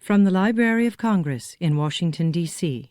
From the Library of Congress in Washington, D.C.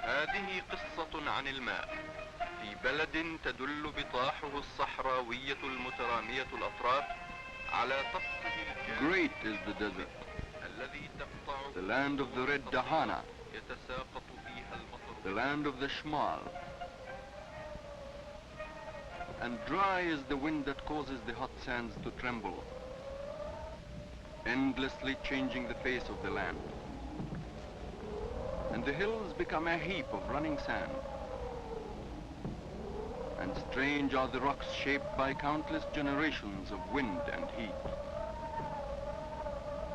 هذه قصة عن الماء في بلد تدل بطاحه الصحراوية المترامية الأطراف على طقسه Great is the desert, الذي تقطع the land of the red dahana, يتساقط فيها المطر the land of the shmal. And dry is the wind that causes the hot sands to tremble, endlessly changing the face of the land. And the hills become a heap of running sand. And strange are the rocks shaped by countless generations of wind and heat.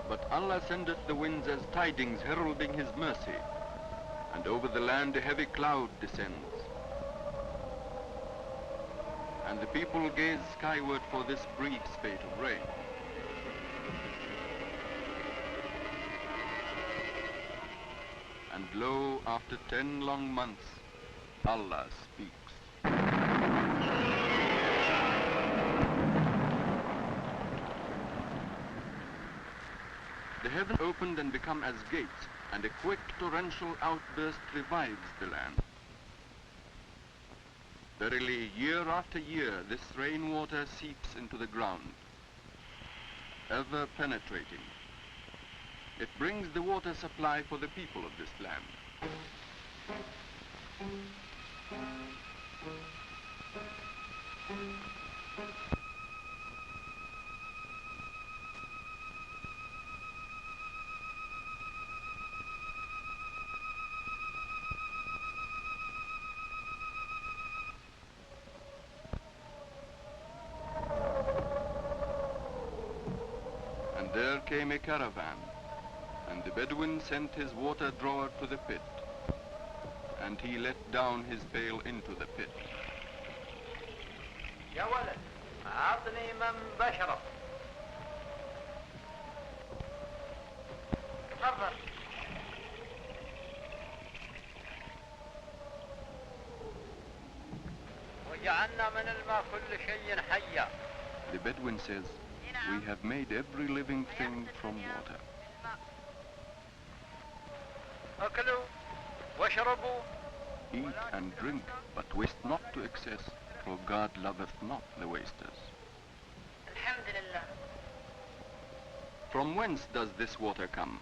But Allah sendeth the winds as tidings heralding his mercy, and over the land a heavy cloud descends. And the people gaze skyward for this brief spate of rain. And lo, after 10 long months, Allah speaks. The heaven opened and become as gates, and a quick torrential outburst revives the land. Verily, year after year, this rainwater seeps into the ground, ever penetrating. It brings the water supply for the people of this land. And there came a caravan, and the Bedouin sent his water drawer to the pit, and he let down his pail into the pit. يا ولد أعطني من بشرب. تفضل. وجعلنا من الماء كل شيء حيا. The Bedouin says, we have made every living thing from water. أكلوا واشربوا. Eat and drink, but waste not to excess, for God loveth not the wasters. الحمد لله. From whence does this water come?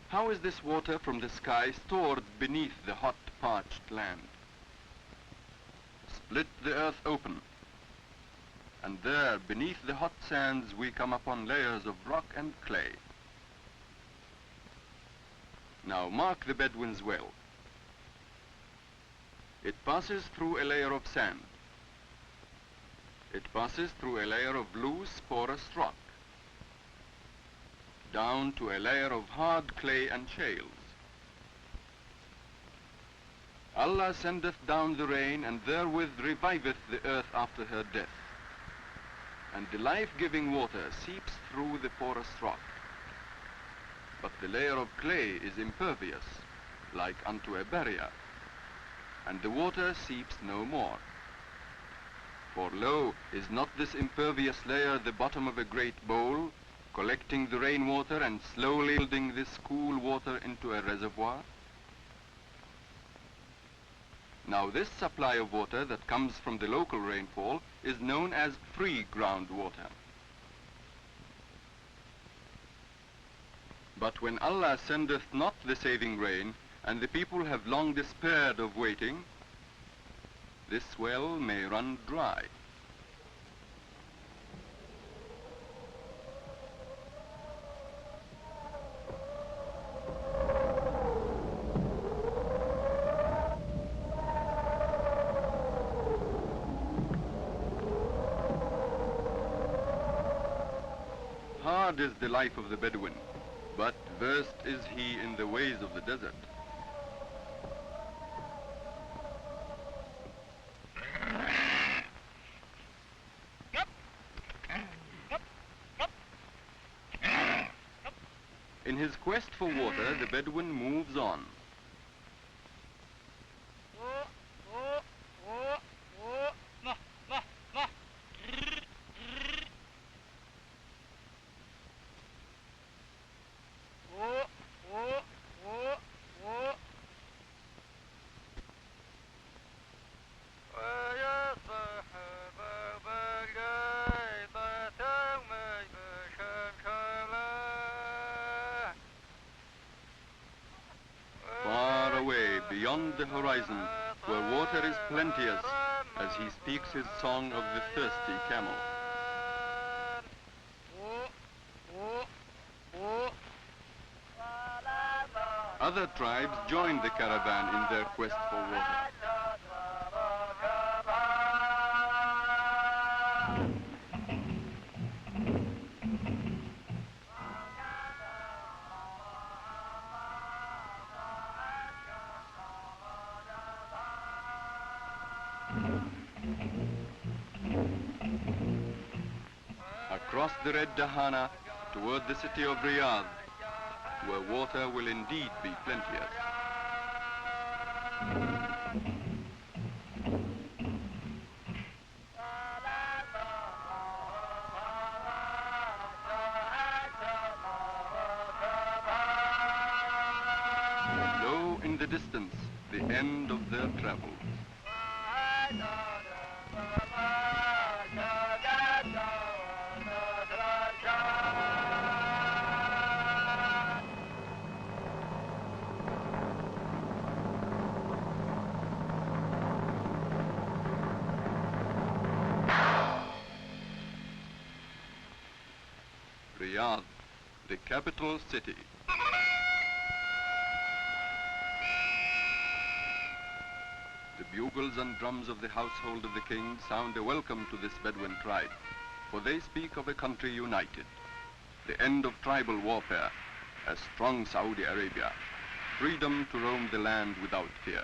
How is this water from the sky stored beneath the hot, parched land? Split the earth open, and there, beneath the hot sands, we come upon layers of rock and clay. Now mark the Bedouins well. It passes through a layer of sand. It passes through a layer of loose, porous rock, down to a layer of hard clay and shales. Allah sendeth down the rain, and therewith reviveth the earth after her death. And the life-giving water seeps through the porous rock. But the layer of clay is impervious, like unto a barrier, and the water seeps no more. For lo, is not this impervious layer the bottom of a great bowl, collecting the rainwater and slowly building this cool water into a reservoir? Now this supply of water that comes from the local rainfall is known as free groundwater. But when Allah sendeth not the saving rain, and the people have long despaired of waiting, this well may run dry. Hard is the life of the Bedouin, but versed is he in the ways of the desert. In his quest for water, the Bedouin moves on. Beyond the horizon, where water is plenteous, as he speaks his song of the thirsty camel. Other tribes join the caravan in their quest for water. Across the Red Dahana toward the city of Riyadh, where water will indeed be plenteous. Low in the distance, the end of their travels. Riyadh, the capital city. The bugles and drums of the household of the king sound a welcome to this Bedouin tribe, for they speak of a country united, the end of tribal warfare, a strong Saudi Arabia, freedom to roam the land without fear.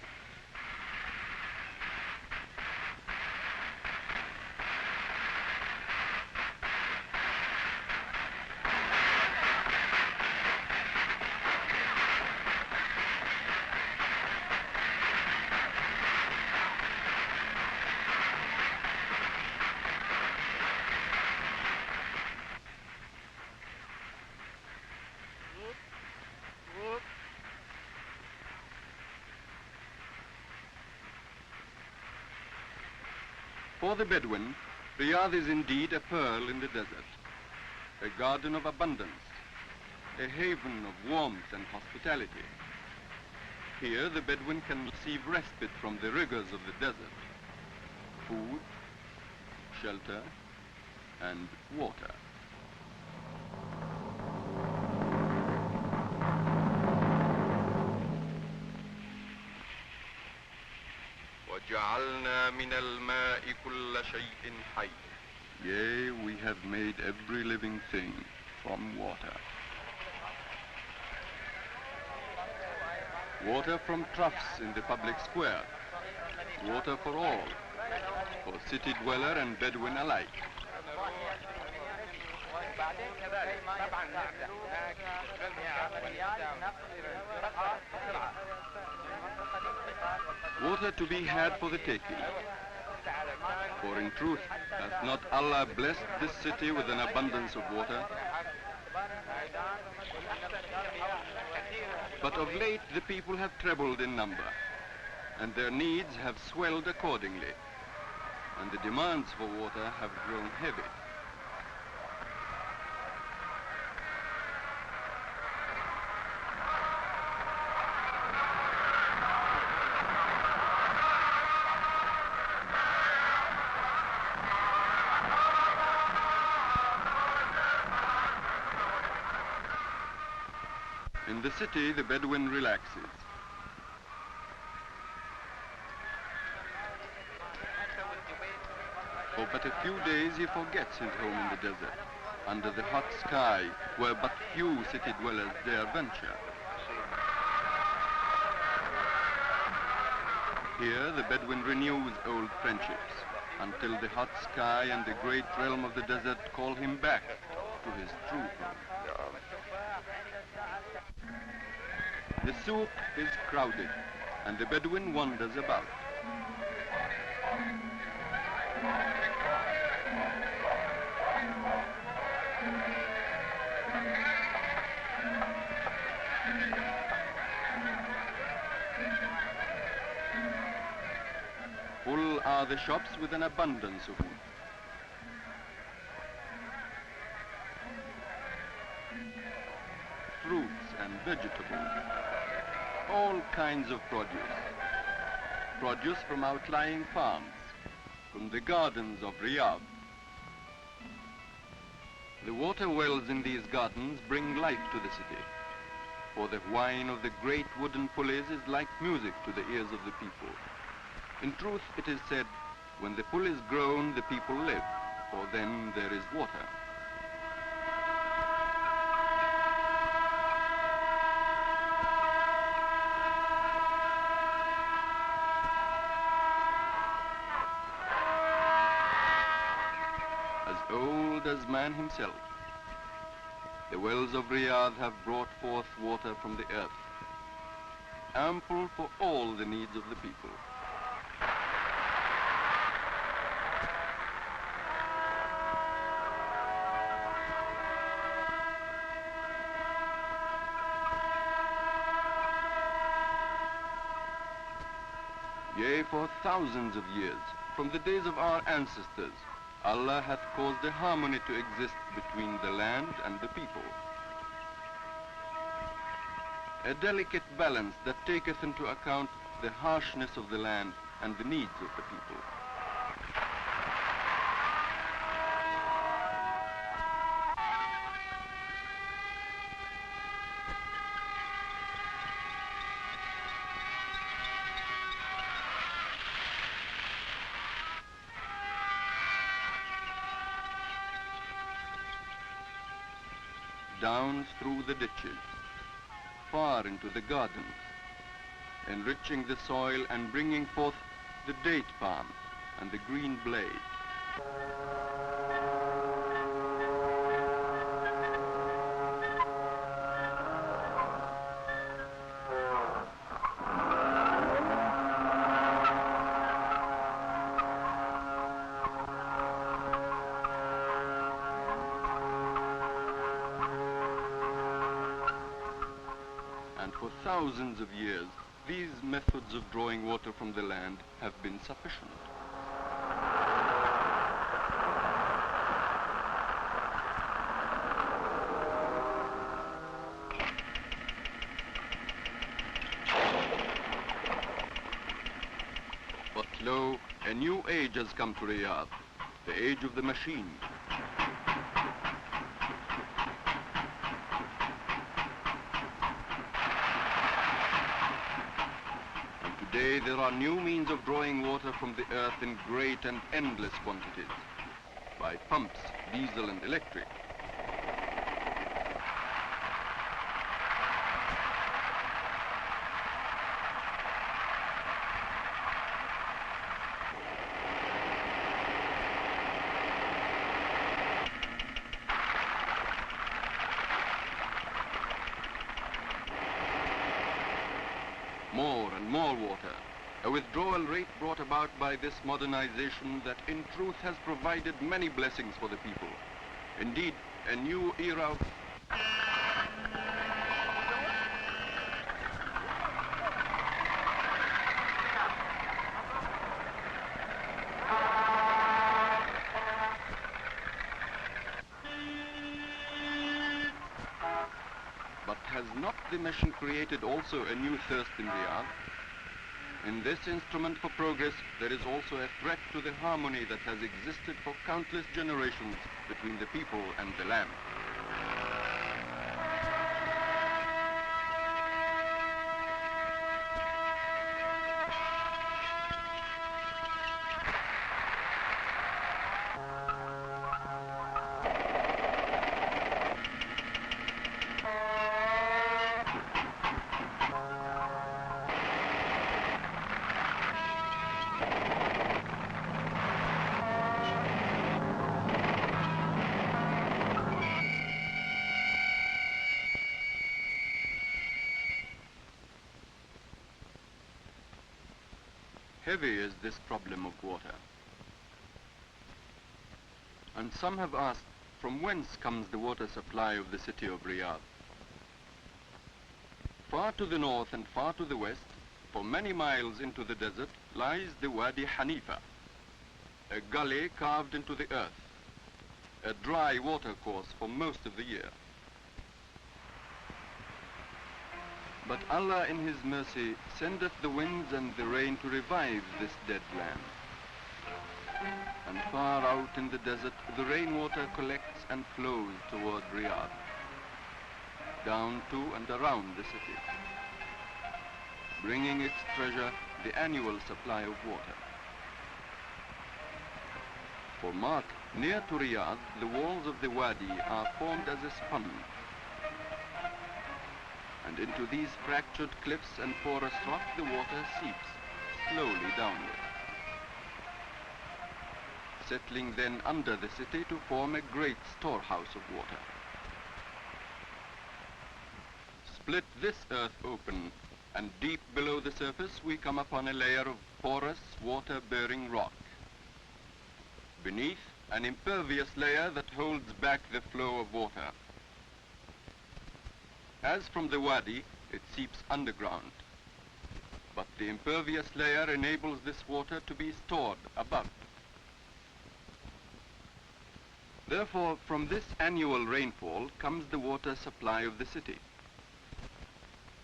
For the Bedouin, Riyadh is indeed a pearl in the desert, a garden of abundance, a haven of warmth and hospitality. Here the Bedouin can receive respite from the rigors of the desert, food, shelter, and water. وجعلنا من الماء كل شيء حي. Yea, we have made every living thing from water. Water from troughs in the public square. Water for all, for city dweller and Bedouin alike. Water to be had for the taking. For in truth, hath not Allah blessed this city with an abundance of water? But of late the people have trebled in number, and their needs have swelled accordingly, and the demands for water have grown heavy. In the city, the Bedouin relaxes. For but a few days he forgets his home in the desert, under the hot sky, where but few city dwellers dare venture. Here the Bedouin renews old friendships, until the hot sky and the great realm of the desert call him back to his true home. The souk is crowded, and the Bedouin wanders about. Full are the shops with an abundance of food. Fruits and vegetables, all kinds of produce. Produce from outlying farms, from the gardens of Riyadh. The water wells in these gardens bring life to the city, for the whine of the great wooden pulleys is like music to the ears of the people. In truth, it is said, when the pulleys groan, the people live, for then there is water. As old as man himself, the wells of Riyadh have brought forth water from the earth, ample for all the needs of the people. Yea, for thousands of years, from the days of our ancestors, Allah hath caused a harmony to exist between the land and the people. A delicate balance that taketh into account the harshness of the land and the needs of the people. Down through the ditches, far into the gardens, enriching the soil and bringing forth the date palm and the green blade. And for thousands of years, these methods of drawing water from the land have been sufficient. A new age has come to Riyadh, the age of the machine. And today there are new means of drawing water from the earth in great and endless quantities, by pumps, diesel and electric. More and more water, a withdrawal rate brought about by this modernization that in truth has provided many blessings for the people. Indeed, a new era of... But has not the machine created also a new thirst in Riyadh? In this instrument for progress, there is also a threat to the harmony that has existed for countless generations between the people and the land. Heavy is this problem of water. And some have asked, from whence comes the water supply of the city of Riyadh? Far to the north and far to the west, for many miles into the desert, lies the Wadi Hanifa, a gully carved into the earth, a dry water course for most of the year. But Allah in His mercy sendeth the winds and the rain to revive this dead land. And far out in the desert, the rainwater collects and flows toward Riyadh, down to and around the city, bringing its treasure, the annual supply of water. For mark, near to Riyadh, the walls of the wadi are formed as a sponge, and into these fractured cliffs and porous rock the water seeps slowly downward, settling then under the city to form a great storehouse of water. Split this earth open, and deep below the surface we come upon a layer of porous, water-bearing rock. Beneath, an impervious layer that holds back the flow of water. As from the wadi, it seeps underground, but the impervious layer enables this water to be stored above. Therefore, from this annual rainfall comes the water supply of the city,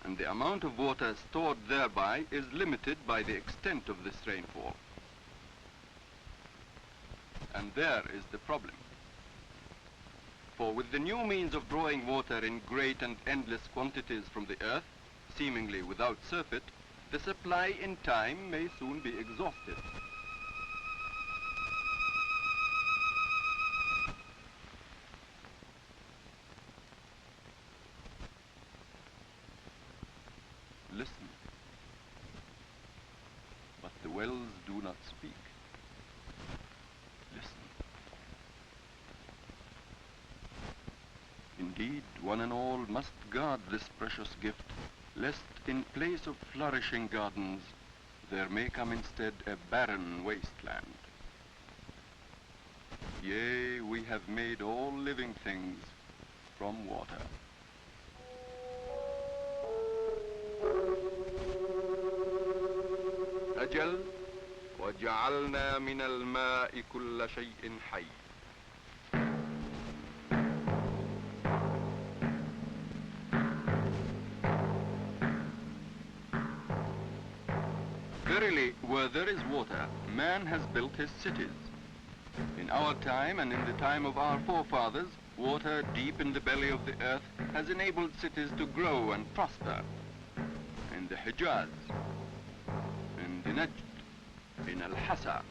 and the amount of water stored thereby is limited by the extent of this rainfall. And there is the problem. For with the new means of drawing water in great and endless quantities from the earth, seemingly without surfeit, the supply in time may soon be exhausted. Listen. But the wells do not speak. Listen. Indeed, one and all must guard this precious gift, lest in place of flourishing gardens, there may come instead a barren wasteland. Yea, we have made all living things from water. أجل وجعلنا من الماء كل شيء حي. Very Verily, where there is water, man has built his cities. In our time and in the time of our forefathers, water deep in the belly of the earth has enabled cities to grow and prosper. In the Hijaz, in the Najd, in Al-Hassa.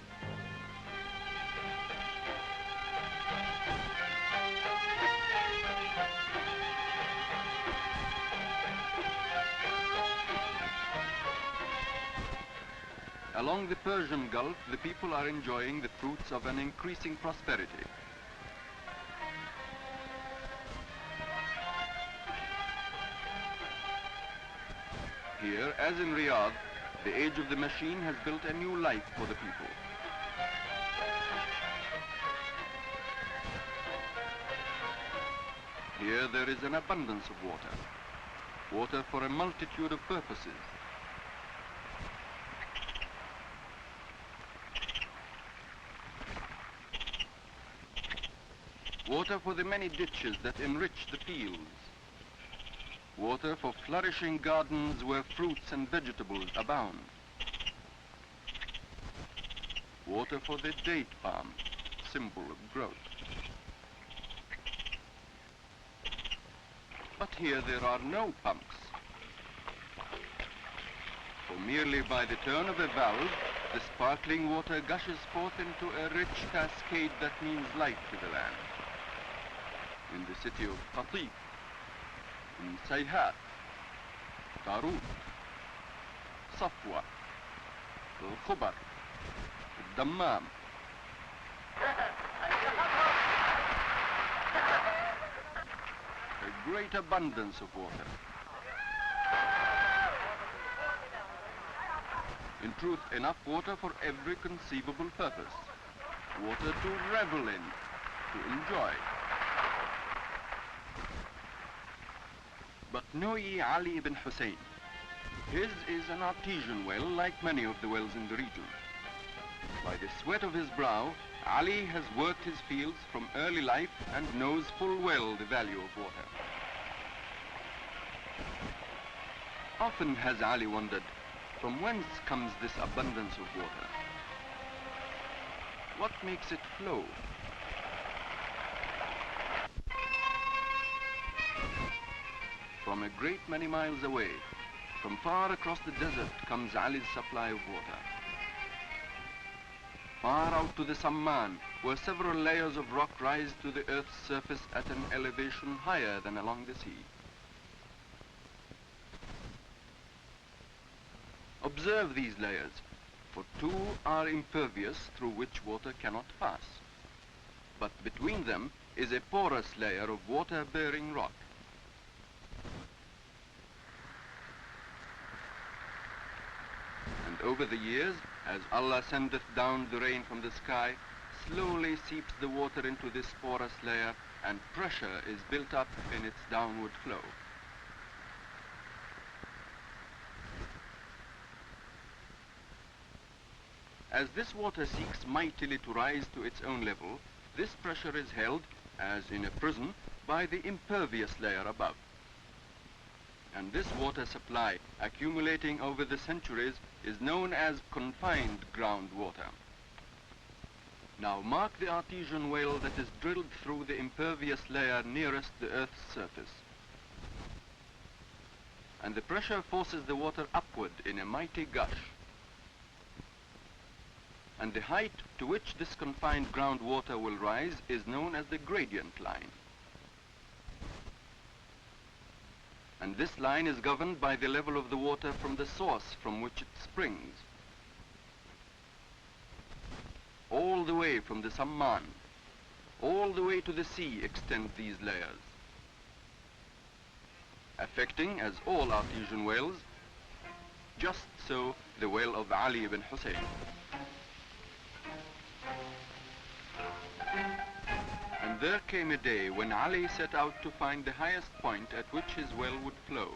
Along the Persian Gulf, the people are enjoying the fruits of an increasing prosperity. Here, as in Riyadh, the age of the machine has built a new life for the people. Here there is an abundance of water. Water for a multitude of purposes. Water for the many ditches that enrich the fields. Water for flourishing gardens where fruits and vegetables abound. Water for the date palm, symbol of growth. But here there are no pumps. For merely by the turn of a valve, the sparkling water gushes forth into a rich cascade that means life to the land. In the city of Khatib, in Sayhat, Tarut, Safwa, Al-Khubar, Dammam. A great abundance of water. In truth, enough water for every conceivable purpose. Water to revel in, to enjoy. But know ye Ali ibn Hussein. His is an artesian well like many of the wells in the region. By the sweat of his brow, Ali has worked his fields from early life and knows full well the value of water. Often has Ali wondered, from whence comes this abundance of water? What makes it flow? From a great many miles away, from far across the desert comes Ali's supply of water. Far out to the Samman, where several layers of rock rise to the earth's surface at an elevation higher than along the sea. Observe these layers, for two are impervious through which water cannot pass. But between them is a porous layer of water-bearing rock. And over the years, as Allah sendeth down the rain from the sky, slowly seeps the water into this porous layer, and pressure is built up in its downward flow. As this water seeks mightily to rise to its own level, this pressure is held, as in a prison, by the impervious layer above. And this water supply, accumulating over the centuries, is known as confined groundwater. Now mark the artesian well that is drilled through the impervious layer nearest the earth's surface. And the pressure forces the water upward in a mighty gush. And the height to which this confined groundwater will rise is known as the gradient line. And this line is governed by the level of the water from the source from which it springs. All the way from the Samman, all the way to the sea extend these layers, affecting, as all artesian wells, just so the well of Ali ibn Hussein. And there came a day when Ali set out to find the highest point at which his well would flow.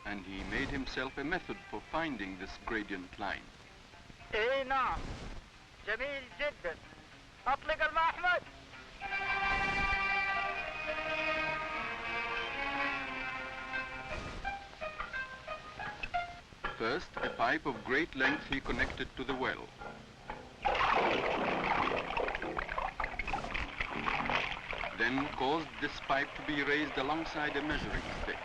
And he made himself a method for finding this gradient line. اي نعم جميل جدا اطلق الماء احمد. First, a pipe of great length he connected to the well. Then caused this pipe to be raised alongside a measuring stick.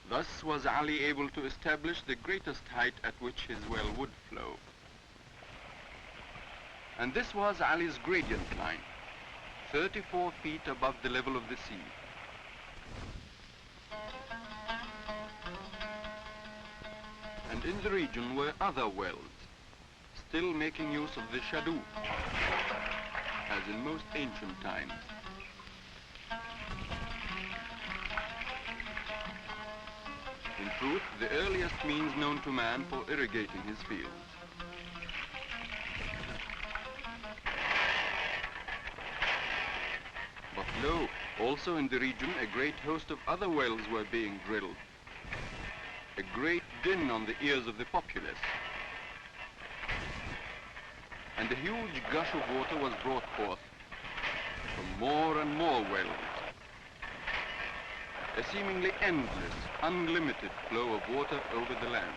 Thus was Ali able to establish the greatest height at which his well would flow. And this was Ali's gradient line, 34 feet above the level of the sea. And in the region were other wells, still making use of the shadu, as in most ancient times. In truth, the earliest means known to man for irrigating his fields. But lo, also in the region a great host of other wells were being drilled. A great din on the ears of the populace. And a huge gush of water was brought forth from more and more wells. A seemingly endless, unlimited flow of water over the land.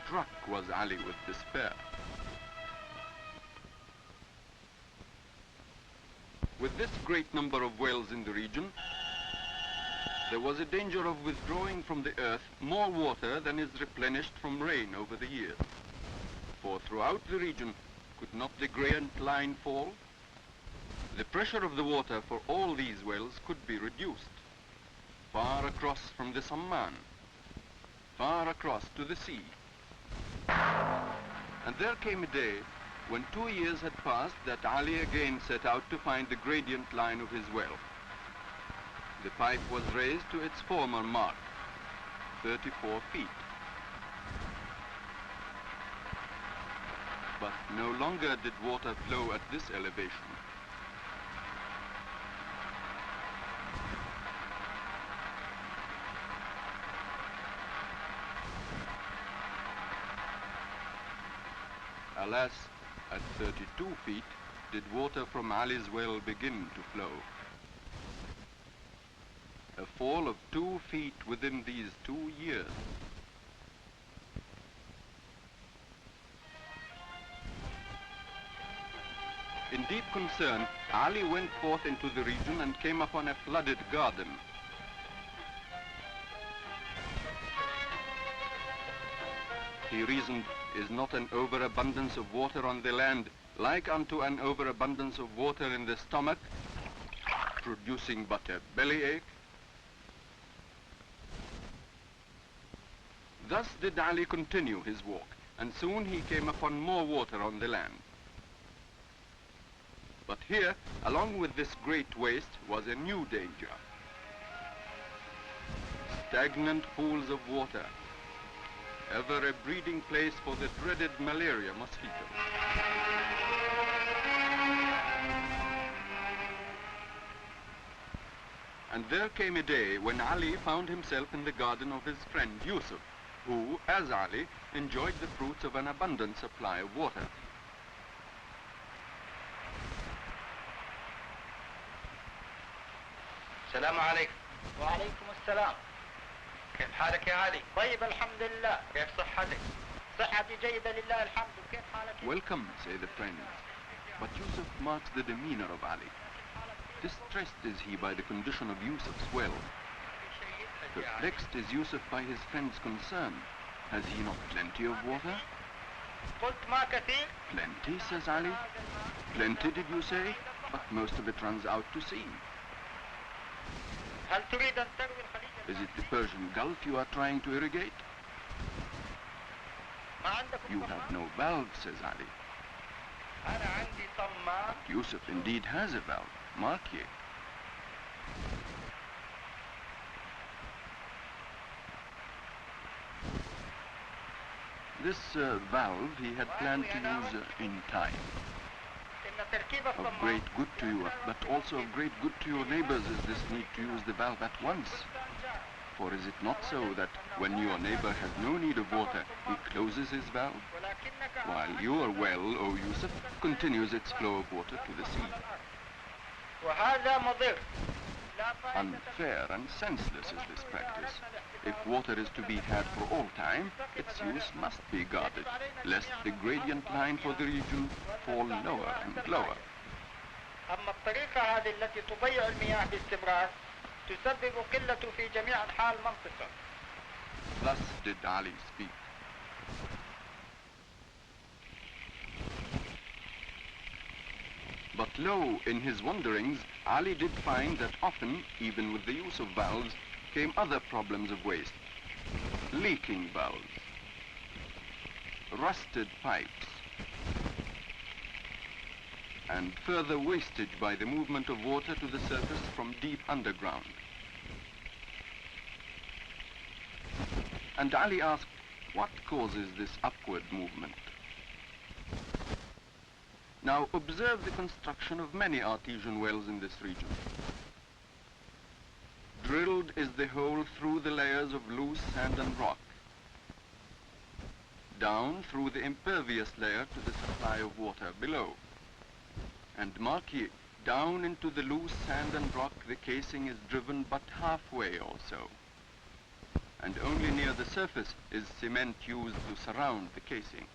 Struck was Ali with despair. With this great number of wells in the region, there was a danger of withdrawing from the earth more water than is replenished from rain over the years. For throughout the region, could not the gradient line fall? The pressure of the water for all these wells could be reduced, far across from the Samman, far across to the sea. And there came a day when 2 years had passed that Ali again set out to find the gradient line of his well. The pipe was raised to its former mark, 34 feet. But no longer did water flow at this elevation. Alas, at 32 feet did water from Ali's well begin to flow. A fall of 2 feet within these 2 years. In deep concern, Ali went forth into the region and came upon a flooded garden. He reasoned, is not an overabundance of water on the land like unto an overabundance of water in the stomach, producing but a bellyache? Thus did Ali continue his walk, and soon he came upon more water on the land. But here, along with this great waste, was a new danger. Stagnant pools of water, ever a breeding place for the dreaded malaria mosquito. And there came a day when Ali found himself in the garden of his friend Yusuf, who, as Ali, enjoyed the fruits of an abundant supply of water. السلام عليكم. وعليكم السلام. كيف حالك يا علي؟ طيب الحمد لله. كيف صحتك؟ صحتي جيدة لله الحمد. وكيف حالك؟ Welcome, say the friends. But Yusuf marks the demeanor of Ali. Distressed is he by the condition of Yusuf's well. Perplexed is Yusuf by his friend's concern. Has he not plenty of water? قلت ما كثير. Plenty, says Ali. Plenty, did you say? But most of it runs out to sea. هل تريد أن تروي الخليج؟ Is it the Persian Gulf you are trying to irrigate? ما عندكم You have no valve, says Ali. أنا عندي طماع. Yusuf indeed has a valve. Mark ye. This valve he had planned to use in time. إن تركيب Of الطماع. great good to you, but also of great good to your neighbors is this need to use the valve at once. For is it not so that when your neighbor has no need of water, he closes his valve, ولكنك while your well, O Yusuf, continues its flow of water to the sea? وهذا مضر. لا فائدة Unfair and senseless is this practice. If water is to be had for all time, its use must be guarded, lest the gradient line for the region fall lower and lower. أما الطريقة هذه التي تضيع المياه باستمرار تسبب قلة في جميع أنحاء المنطقة. Thus did Ali speak. But lo, in his wanderings, Ali did find that often, even with the use of valves, came other problems of waste. Leaking valves, rusted pipes, and further wastage by the movement of water to the surface from deep underground. And Ali asked, what causes this upward movement? Now observe the construction of many artesian wells in this region. Drilled is the hole through the layers of loose sand and rock, down through the impervious layer to the supply of water below. And mark ye, down into the loose sand and rock the casing is driven but halfway or so. And only near the surface is cement used to surround the casing.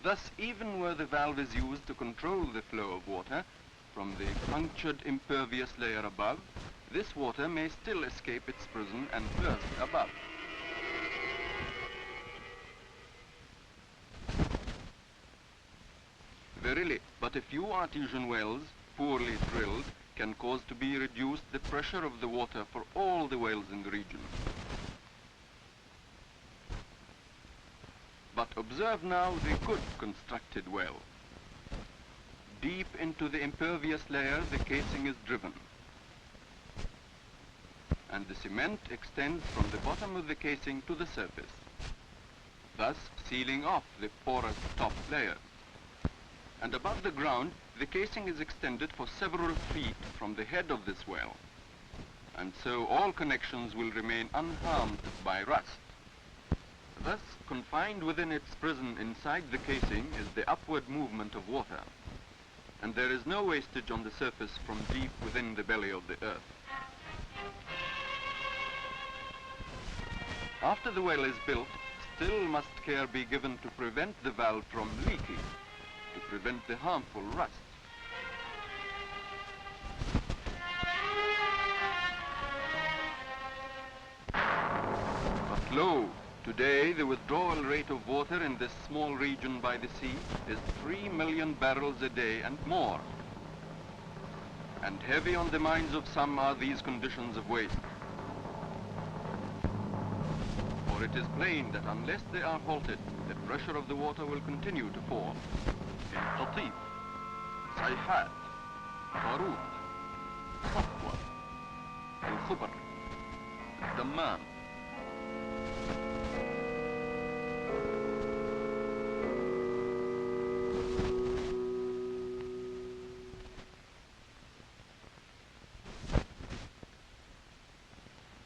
Thus, even where the valve is used to control the flow of water from the punctured impervious layer above, this water may still escape its prison and burst above. Verily, but a few artesian wells, poorly drilled, can cause to be reduced the pressure of the water for all the wells in the region. But observe now the good constructed well. Deep into the impervious layer the casing is driven, and the cement extends from the bottom of the casing to the surface, thus sealing off the porous top layer. And above the ground the casing is extended for several feet from the head of this well, and so all connections will remain unharmed by rust. Thus, confined within its prison inside the casing is the upward movement of water, and there is no wastage on the surface from deep within the belly of the earth. After the well is built, still must care be given to prevent the valve from leaking, to prevent the harmful rust. But lo, today the withdrawal rate of water in this small region by the sea is 3 million barrels a day and more. And heavy on the minds of some are these conditions of waste. For it is plain that unless they are halted, the pressure of the water will continue to fall. In Qatif, Sayhat, Farut, Safwa, Al-Khubr, Al-Damman.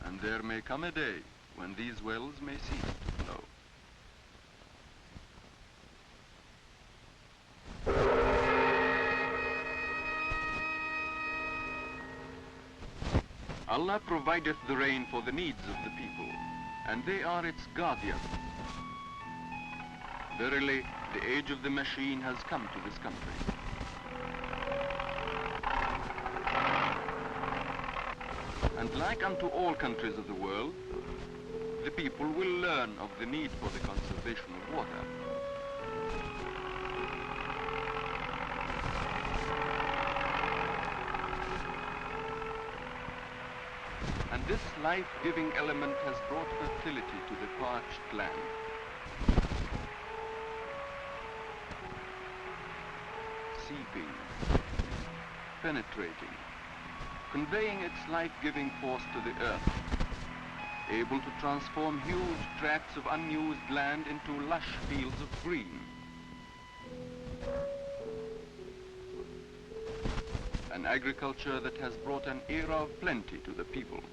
And there may come a day when these wells may cease to flow. Allah provideth the rain for the needs of the people, and they are its guardians. Verily, the age of the machine has come to this country. And like unto all countries of the world, the people will learn of the need for the conservation of water. And this life-giving element has brought fertility to the parched land. Seeping, penetrating, conveying its life-giving force to the earth, able to transform huge tracts of unused land into lush fields of green. An agriculture that has brought an era of plenty to the people.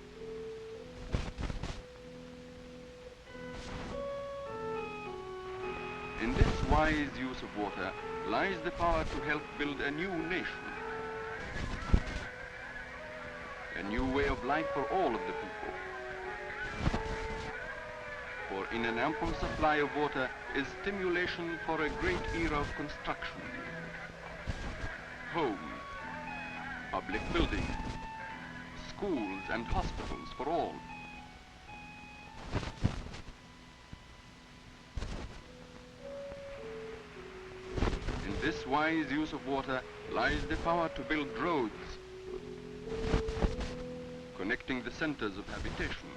wise use of water lies the power to help build a new nation, a new way of life for all of the people. For in an ample supply of water is stimulation for a great era of construction. Homes, public buildings, schools and hospitals for all. In this wise use of water lies the power to build roads, connecting the centers of habitation.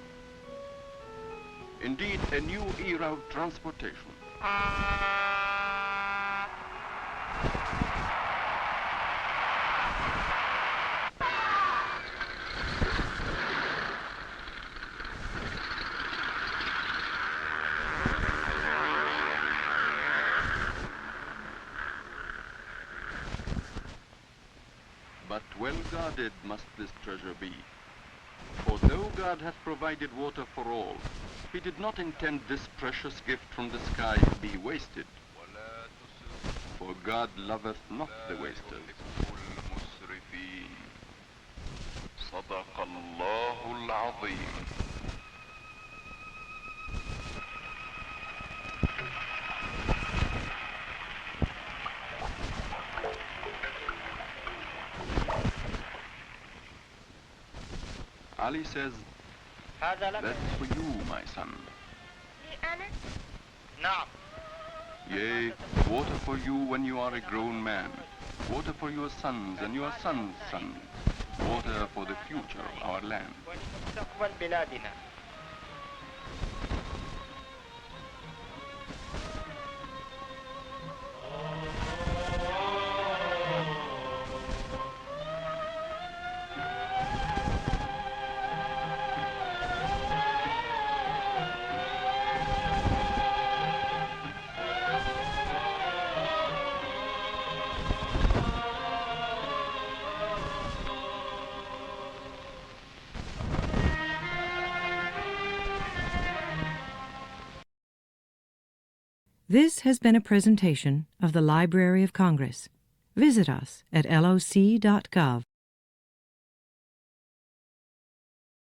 Indeed, a new era of transportation. But well guarded must this treasure be. For though God hath provided water for all, he did not intend this precious gift from the sky to be wasted. For God loveth not the wasters. صدق الله العظيم. Ali says, هذا لك. that's for you, my son. لي أنا؟ نعم. Yea, water for you when you are a grown man. Water for your sons and your sons' sons. Water for the future of our land. ولمستقبل بلادنا. This has been a presentation of the Library of Congress. Visit us at loc.gov.